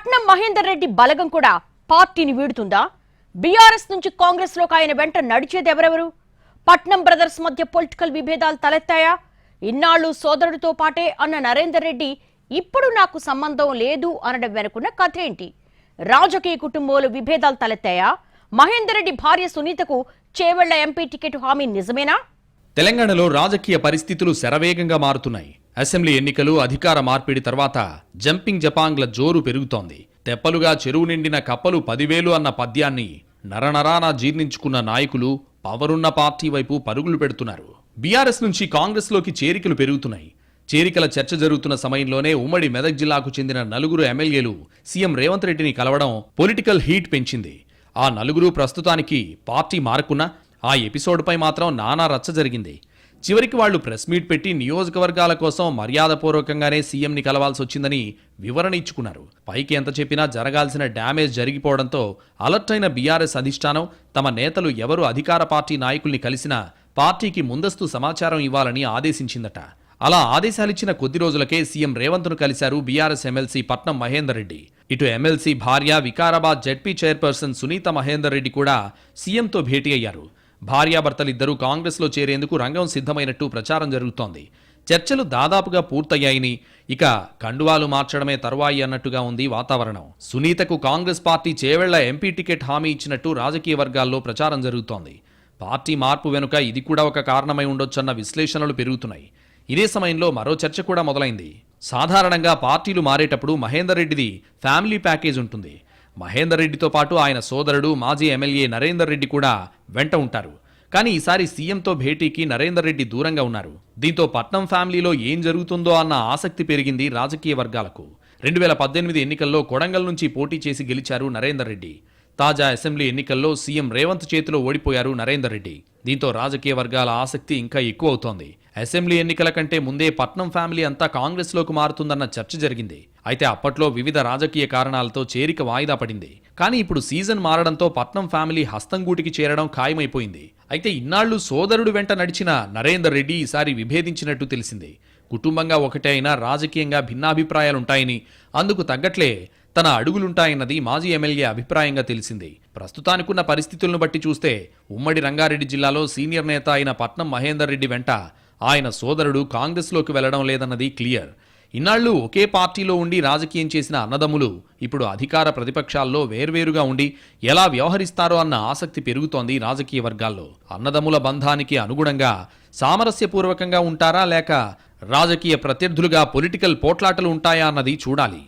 పట్నం మహేందర్ రెడ్డి బలగం కూడా పార్టీని వీడుతుందా? బీఆర్ఎస్ నుంచి కాంగ్రెస్ లోకి ఆయన వెంట నడిచేది ఎవరెవరు? పట్నం బ్రదర్స్ మధ్య పొలిటికల్ విభేదాలు తలెత్తాయా? ఇన్నాళ్లు సోదరుడితో పాటే అన్న నరేందర్ రెడ్డి ఇప్పుడు నాకు సంబంధం లేదు అనడం వెనుకున్న కథ ఏంటి? రాజకీయ కుటుంబాలు విభేదాలు తలెత్తాయా? మహేందర్ రెడ్డి భార్య సునీతకు చేవెళ్ల ఎంపీ టికెట్ హామీ నిజమేనా? తెలంగాణలో రాజకీయ పరిస్థితులు శరవేగంగా మారుతున్నాయి. అసెంబ్లీ ఎన్నికలు, అధికార మార్పిడి తర్వాత జంపింగ్ జపాంగ్ల జోరు పెరుగుతోంది. తెప్పలుగా చెరువు నిండిన కప్పలు 10,000 అన్న పద్యాన్ని నరనరాన జీర్ణించుకున్న నాయకులు పవరున్న పార్టీ వైపు పరుగులు పెడుతున్నారు. బీఆర్ఎస్ నుంచి కాంగ్రెస్లోకి చేరికలు పెరుగుతున్నాయి. చేరికల చర్చ జరుగుతున్న సమయంలోనే ఉమ్మడి మెదక్ జిల్లాకు చెందిన 4 ఎమ్మెల్యేలు సీఎం రేవంత్ రెడ్డిని కలవడం పొలిటికల్ హీట్ పెంచింది. ఆ 4 ప్రస్తుతానికి పార్టీ మారకున్నా ఆ ఎపిసోడ్పై మాత్రం నానా రచ్చ జరిగింది. చివరికి వాళ్లు ప్రెస్ మీట్ పెట్టి నియోజకవర్గాల కోసం మర్యాదపూర్వకంగానే సీఎంని కలవాల్సి వచ్చిందని వివరణ ఇచ్చుకున్నారు. పైకి ఎంత చెప్పినా జరగాల్సిన డ్యామేజ్ జరిగిపోవడంతో అలర్ట్ అయిన బీఆర్ఎస్ అధిష్టానం తమ నేతలు ఎవరు అధికార పార్టీ నాయకుల్ని కలిసినా పార్టీకి ముందస్తు సమాచారం ఇవ్వాలని ఆదేశించిందట. అలా ఆదేశాలిచ్చిన కొద్ది రోజులకే సీఎం రేవంత్ను కలిశారు బీఆర్ఎస్ ఎమ్మెల్సీ పట్నం మహేందర్ రెడ్డి. ఇటు ఎమ్మెల్సీ భార్య వికారాబాద్ జెడ్పీ చైర్పర్సన్ సునీత మహేందర్ రెడ్డి కూడా సీఎంతో భేటీ అయ్యారు. భార్యాభర్తలిద్దరూ కాంగ్రెస్లో చేరేందుకు రంగం సిద్ధమైనట్టు ప్రచారం జరుగుతోంది. చర్చలు దాదాపుగా పూర్తయ్యాయని, ఇక కండువాలు మార్చడమే తరువాయి అన్నట్టుగా ఉంది వాతావరణం. సునీతకు Congress party Chevella MP ticket హామీ ఇచ్చినట్టు రాజకీయ వర్గాల్లో ప్రచారం జరుగుతోంది. పార్టీ మార్పు వెనుక ఇది కూడా ఒక కారణమై ఉండొచ్చన్న విశ్లేషణలు పెరుగుతున్నాయి. ఇదే సమయంలో మరో చర్చ కూడా మొదలైంది. సాధారణంగా పార్టీలు మారేటప్పుడు మహేందర్ రెడ్డిది ఫ్యామిలీ ప్యాకేజ్ ఉంటుంది. మహేందర్ రెడ్డితో పాటు ఆయన సోదరుడు మాజీ ఎమ్మెల్యే నరేందర్ రెడ్డి కూడా వెంట ఉంటారు. కానీ ఈసారి సీఎంతో భేటీకి నరేందర్ రెడ్డి దూరంగా ఉన్నారు. దీంతో పట్నం ఫ్యామిలీలో ఏం జరుగుతుందో అన్న ఆసక్తి పెరిగింది రాజకీయ వర్గాలకు. 2018 ఎన్నికల్లో కొడంగల్ నుంచి పోటీ చేసి గెలిచారు నరేందర్ రెడ్డి. తాజా అసెంబ్లీ ఎన్నికల్లో సీఎం రేవంత్ చేతిలో ఓడిపోయారు నరేందర్ రెడ్డి. దీంతో రాజకీయ వర్గాల ఆసక్తి ఇంకా ఎక్కువ అవుతోంది. అసెంబ్లీ ఎన్నికల కంటే ముందే పట్నం ఫ్యామిలీ అంతా కాంగ్రెస్లోకి మారుతుందన్న చర్చ జరిగింది. అయితే అప్పట్లో వివిధ రాజకీయ కారణాలతో చేరిక వాయిదా పడింది. కానీ ఇప్పుడు సీజన్ మారడంతో పట్నం ఫ్యామిలీ హస్తంగూటికి చేరడం ఖాయమైపోయింది. అయితే ఇన్నాళ్లు సోదరుడు వెంట నడిచిన నరేందర్ రెడ్డి ఈసారి విభేదించినట్టు తెలిసింది. కుటుంబంగా ఒకటే అయినా రాజకీయంగా భిన్నాభిప్రాయాలుంటాయని, అందుకు తగ్గట్లే తన అడుగులుంటాయన్నది మాజీ ఎమ్మెల్యే అభిప్రాయంగా తెలిసింది. ప్రస్తుతానికున్న పరిస్థితులను బట్టి చూస్తే ఉమ్మడి రంగారెడ్డి జిల్లాలో సీనియర్ నేత అయిన పట్నం మహేందర్ రెడ్డి వెంట ఆయన సోదరుడు కాంగ్రెస్లోకి వెళ్లడం లేదన్నది క్లియర్. ఇన్నాళ్లు ఒకే పార్టీలో ఉండి రాజకీయం చేసిన అన్నదమ్ములు ఇప్పుడు అధికార ప్రతిపక్షాల్లో వేర్వేరుగా ఉండి ఎలా వ్యవహరిస్తారో అన్న ఆసక్తి పెరుగుతోంది రాజకీయ వర్గాల్లో. అన్నదమ్ముల బంధానికి అనుగుణంగా సామరస్యపూర్వకంగా ఉంటారా, లేక రాజకీయ ప్రత్యర్థులుగా పొలిటికల్ పోట్లాటలు ఉంటాయా అన్నది చూడాలి.